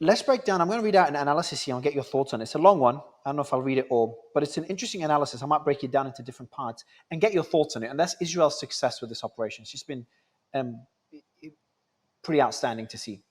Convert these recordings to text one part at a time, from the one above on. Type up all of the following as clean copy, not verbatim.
let's break down. I'm going to read out an analysis here and get your thoughts on it. It's a long one. I don't know if I'll read it all, but it's an interesting analysis. I might break it down into different parts and get your thoughts on it. And that's Israel's success with this operation. It's just been um, pretty outstanding to see.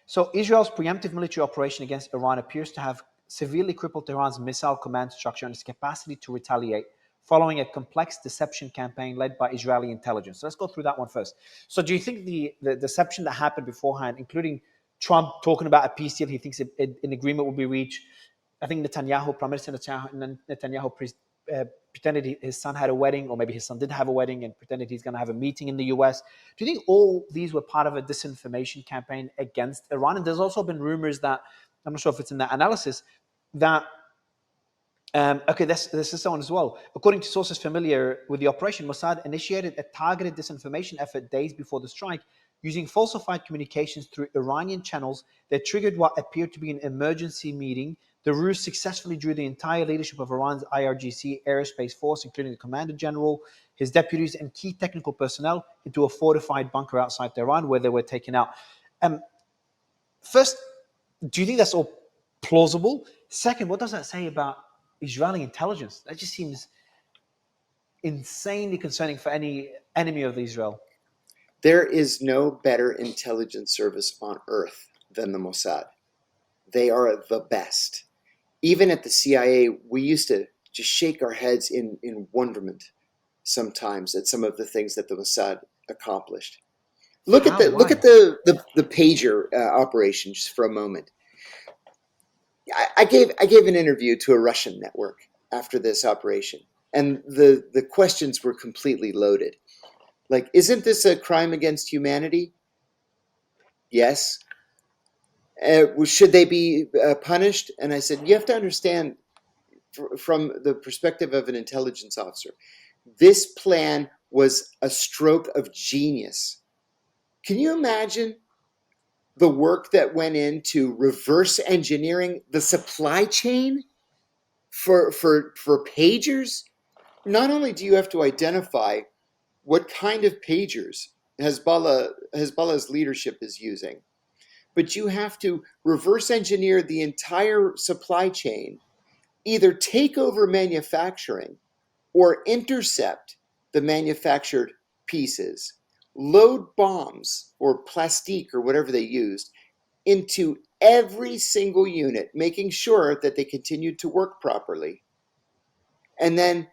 So Israel's preemptive military operation against Iran appears to have severely crippled Tehran's missile command structure and its capacity to retaliate following a complex deception campaign led by Israeli intelligence. So let's go through that one first. So do you think the deception that happened beforehand, including Trump talking about a peace deal, he thinks an agreement will be reached? I think Netanyahu, Prime Minister Netanyahu pretended his son had a wedding, or maybe his son did have a wedding and pretended he's going to have a meeting in the US. Do you think all these were part of a disinformation campaign against Iran? And there's also been rumors that, I'm not sure if it's in that analysis, that okay, this is someone as well. According to sources familiar with the operation, Mossad initiated a targeted disinformation effort days before the strike, using falsified communications through Iranian channels that triggered what appeared to be an emergency meeting. The ruse successfully drew the entire leadership of Iran's IRGC aerospace force, including the commander general, his deputies, and key technical personnel, into a fortified bunker outside Tehran, where they were taken out. First, do you think that's all plausible? Second, what does that say about Israeli intelligence? That just seems insanely concerning for any enemy of Israel. There is no better intelligence service on earth than the Mossad. They are the best. Even at the CIA, we used to just shake our heads in wonderment sometimes at some of the things that the Mossad accomplished. Look at the pager operation just for a moment. I gave an interview to a Russian network after this operation, and the questions were completely loaded. Like, isn't this a crime against humanity? Yes. Should they be punished? And I said, you have to understand, from the perspective of an intelligence officer, this plan was a stroke of genius. Can you imagine the work that went into reverse engineering the supply chain for pagers? Not only do you have to identify what kind of pagers Hezbollah's leadership is using, but you have to reverse engineer the entire supply chain, either take over manufacturing or intercept the manufactured pieces, load bombs or plastique or whatever they used into every single unit, making sure that they continued to work properly, and then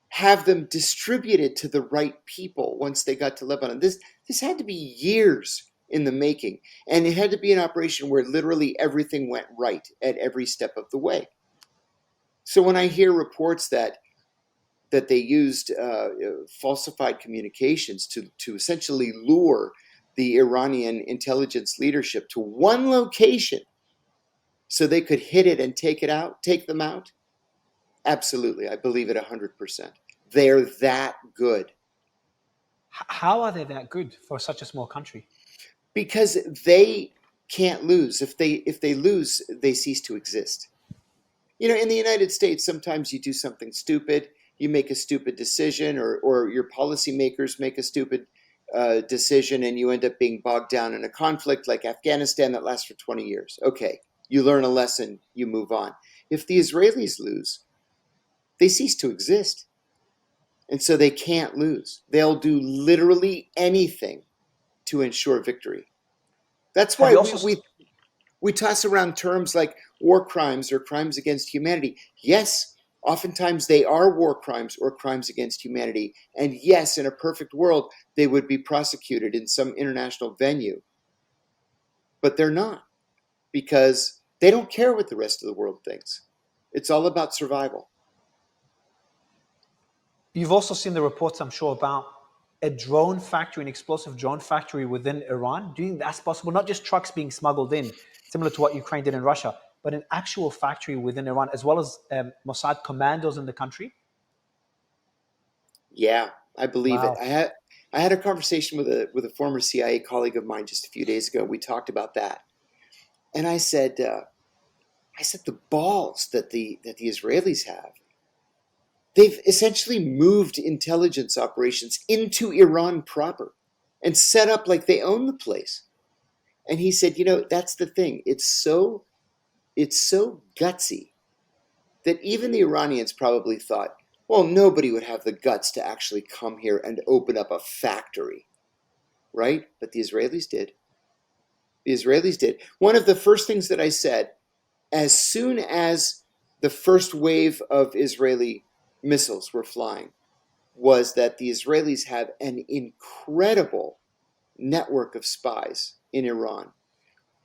have them distributed to the right people once they got to Lebanon. This had to be years in the making, and it had to be an operation where literally everything went right at every step of the way. So when I hear reports that they used falsified communications to essentially lure the Iranian intelligence leadership to one location so they could hit it and take them out, absolutely, I believe it 100%. They're that good. How are they that good for such a small country? Because they can't lose. If they lose, they cease to exist. You know, in the United States, sometimes you do something stupid, you make a stupid decision, or your policymakers make a stupid decision, and you end up being bogged down in a conflict like Afghanistan that lasts for 20 years. Okay, you learn a lesson, you move on. If the Israelis lose, they cease to exist. And so they can't lose. They'll do literally anything to ensure victory. That's why we toss around terms like war crimes or crimes against humanity. Yes, oftentimes they are war crimes or crimes against humanity. And yes, in a perfect world, they would be prosecuted in some international venue. But they're not, because they don't care what the rest of the world thinks. It's all about survival. You've also seen the reports, I'm sure, about a drone factory, an explosive drone factory within Iran. Do you think that's possible? Not just trucks being smuggled in, similar to what Ukraine did in Russia, but an actual factory within Iran, as well as Mossad commandos in the country? Yeah, I believe it. Wow. I had a conversation with a former CIA colleague of mine just a few days ago. We talked about that, and I said the balls that the Israelis have. They've essentially moved intelligence operations into Iran proper and set up like they own the place. And he said, that's the thing. It's so gutsy that even the Iranians probably thought, well, nobody would have the guts to actually come here and open up a factory, right? But the Israelis did. The Israelis did. One of the first things that I said, as soon as the first wave of Israeli missiles were flying, was that the Israelis have an incredible network of spies in Iran,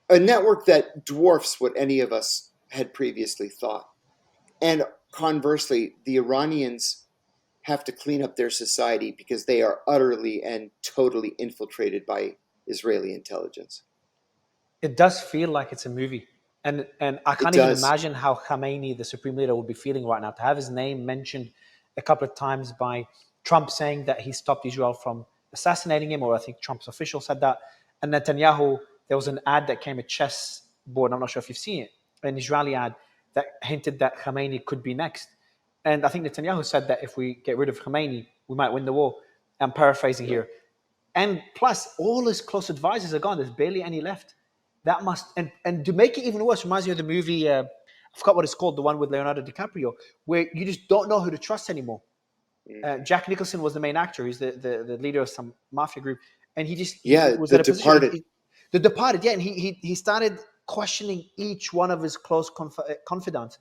a network that dwarfs what any of us had previously thought. And conversely, the Iranians have to clean up their society because they are utterly and totally infiltrated by Israeli intelligence. It does feel like it's a movie. And I It can't even does. imagine how Khamenei, the supreme leader, would be feeling right now. To have his name mentioned a couple of times by Trump saying that he stopped Israel from assassinating him, or I think Trump's official said that. And Netanyahu, there was an ad that came, a chess board, I'm not sure if you've seen it, an Israeli ad that hinted that Khamenei could be next. And I think Netanyahu said that if we get rid of Khamenei, we might win the war. I'm paraphrasing Yeah. here. And plus, all his close advisors are gone. There's barely any left. That must, and to make it even worse, reminds me of the movie. I forgot what it's called, the one with Leonardo DiCaprio, where you just don't know who to trust anymore. Mm. Jack Nicholson was the main actor. He's the leader of some mafia group, and he Yeah, was The at a position. Departed. The Departed, yeah, and he started questioning each one of his close confidants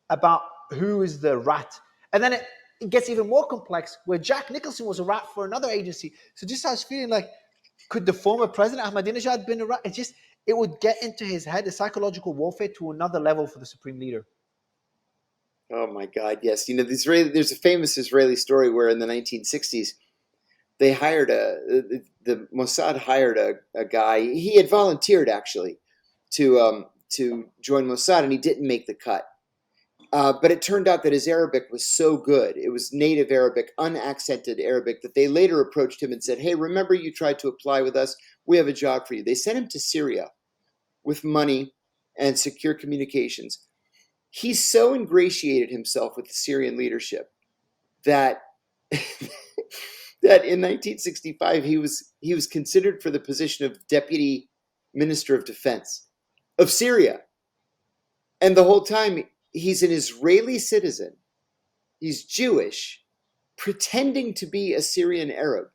about who is the rat, and then it gets even more complex, where Jack Nicholson was a rat for another agency. So just I was feeling like, could the former president Ahmadinejad been a rat? It would get into his head, the psychological warfare to another level for the supreme leader. Oh my God, yes. There's a famous Israeli story where in the 1960s they hired the Mossad hired a guy. He had volunteered actually to join Mossad, and he didn't make the cut. But it turned out that his Arabic was so good, it was native Arabic, unaccented Arabic, that they later approached him and said, hey, remember you tried to apply with us? We have a job for you. They sent him to Syria with money and secure communications. He so ingratiated himself with the Syrian leadership that that in 1965 he was considered for the position of deputy minister of defense of Syria. And the whole time he's an Israeli citizen. He's Jewish, pretending to be a Syrian Arab,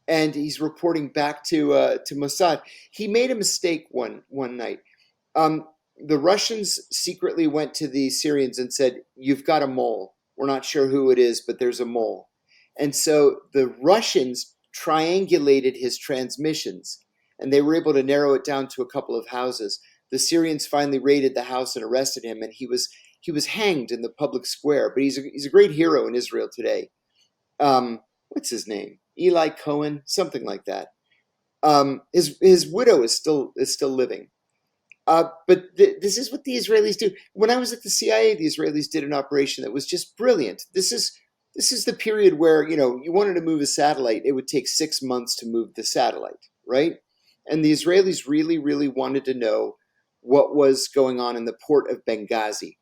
and he's reporting back to Mossad. He made a mistake one night. The Russians secretly went to the Syrians and said, "You've got a mole. We're not sure who it is, but there's a mole." And so the Russians triangulated his transmissions, and they were able to narrow it down to a couple of houses. The Syrians finally raided the house and arrested him, and he was hanged in the public square. But he's a great hero in Israel today. What's his name? Eli Cohen, something like that. His widow is still living. But this is what the Israelis do. When I was at the CIA, the Israelis did an operation that was just brilliant. This is the period where you wanted to move a satellite. It would take 6 months to move the satellite, right? And the Israelis really, really wanted to know what was going on in the port of Benghazi.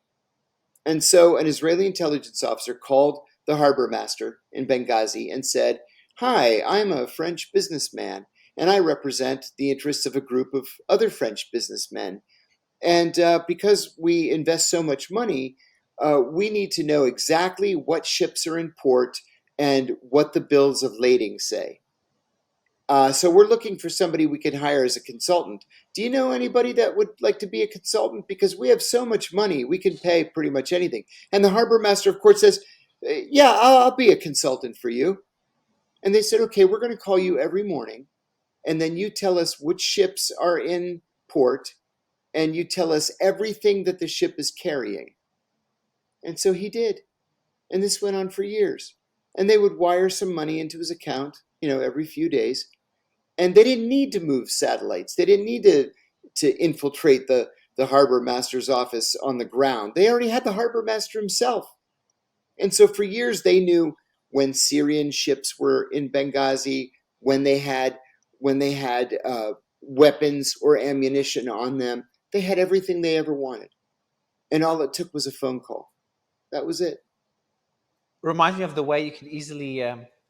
And so an Israeli intelligence officer called the harbor master in Benghazi and said, "Hi, I'm a French businessman, and I represent the interests of a group of other French businessmen. And because we invest so much money, we need to know exactly what ships are in port and what the bills of lading say. So we're looking for somebody we could hire as a consultant. Do you know anybody that would like to be a consultant? Because we have so much money, we can pay pretty much anything." And the harbor master, of course, says, "Yeah, I'll be a consultant for you." And they said, "Okay, we're going to call you every morning, and then you tell us which ships are in port, and you tell us everything that the ship is carrying." And so he did. And this went on for years. And they would wire some money into his account, every few days. And they didn't need to move satellites. They didn't need to infiltrate the harbor master's office on the ground. They already had the harbor master himself. And so for years they knew when Syrian ships were in Benghazi, when they had weapons or ammunition on them. They had everything they ever wanted. And all it took was a phone call. That was it. Reminds me of the way you can easily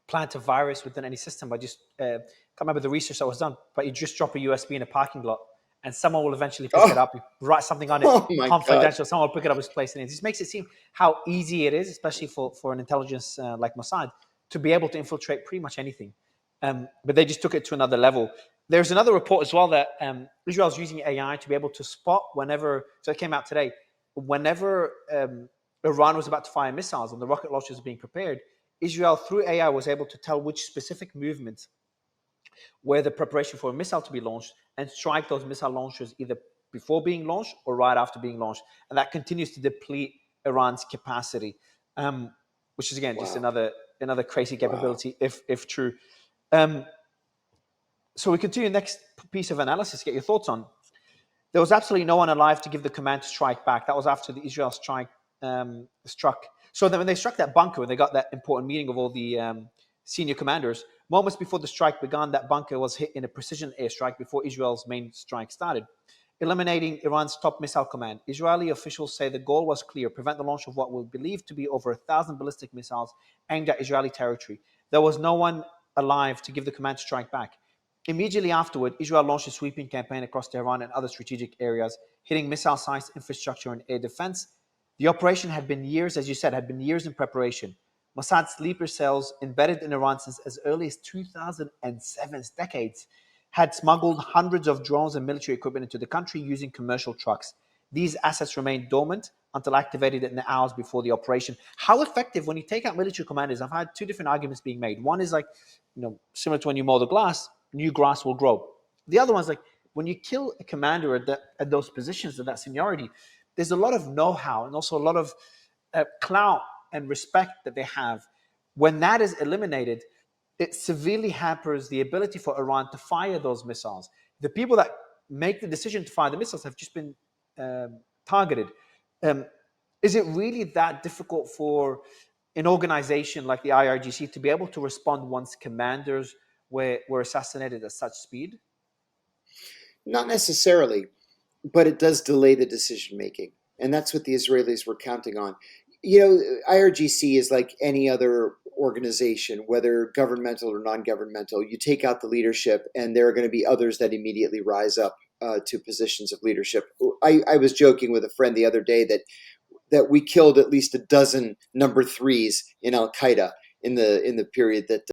plant a virus within any system by just, can't remember the research that was done, but you just drop a USB in a parking lot and someone will eventually pick it Oh, up, write something on it, oh my God. confidential. Someone will pick it up, place it in. It just makes it seem how easy it is, especially for an intelligence like Mossad, to be able to infiltrate pretty much anything. But they just took it to another level. There's another report as well that Israel's using AI to be able to spot whenever. So it came out today. Whenever Iran was about to fire missiles and the rocket launchers being prepared, Israel through AI was able to tell which specific movements were the preparation for a missile to be launched and strike those missile launchers either before being launched or right after being launched. And that continues to deplete Iran's capacity, which is again just Wow. another crazy Wow. capability if true. Um, so we continue next piece of analysis. Get your thoughts on. There was absolutely no one alive to give the command to strike back. That was after the Israel strike struck. So then when they struck that bunker, when they got that important meeting of all the senior commanders, moments before the strike began, that bunker was hit in a precision airstrike before Israel's main strike started, eliminating Iran's top missile command. Israeli officials say the goal was clear: prevent the launch of what were believed to be over 1,000 ballistic missiles aimed at Israeli territory. There was no one alive to give the command to strike back. Immediately afterward, Israel launched a sweeping campaign across Tehran and other strategic areas, hitting missile sites, infrastructure, and air defense. The operation had been years, as you said, had been years in preparation. Mossad sleeper cells, embedded in Iran since as early as 2007, decades, had smuggled hundreds of drones and military equipment into the country using commercial trucks. These assets remained dormant until activated in the hours before the operation. How effective, when you take out military commanders, I've had two different arguments being made. One is like, similar to when you mow the grass, new grass will grow. The other one's like, when you kill a commander at those positions, at that seniority, there's a lot of know-how and also a lot of clout and respect that they have. When that is eliminated, it severely hampers the ability for Iran to fire those missiles. The people that make the decision to fire the missiles have just been targeted. Um, is it really that difficult for an organization like the IRGC to be able to respond once commanders were assassinated at such speed? Not necessarily, but it does delay the decision making. And that's what the Israelis were counting on. You know, IRGC is like any other organization, whether governmental or non governmental. You take out the leadership, and there are going to be others that immediately rise up to positions of leadership. I was joking with a friend the other day that we killed at least a dozen number threes in Al Qaeda in the period that